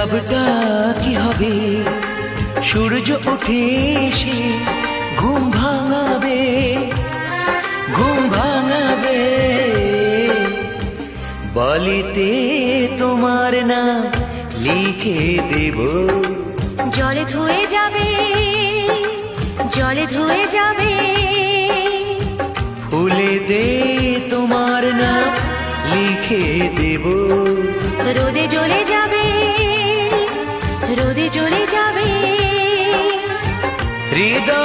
লাভটা কি হবে? সূর্য উঠে এসে ঘুম ভাঙাবে, ঘুম ভাঙাবে। বলিতে তোমার নাম লিখে দেব, জলে ধুয়ে যাবে, জলে ধুয়ে যাবে। ফুলেতে তোমার নাম লিখে দেব, রোদে জ্বলে যাবে, রোদে জ্বলে যাবে। হৃদয়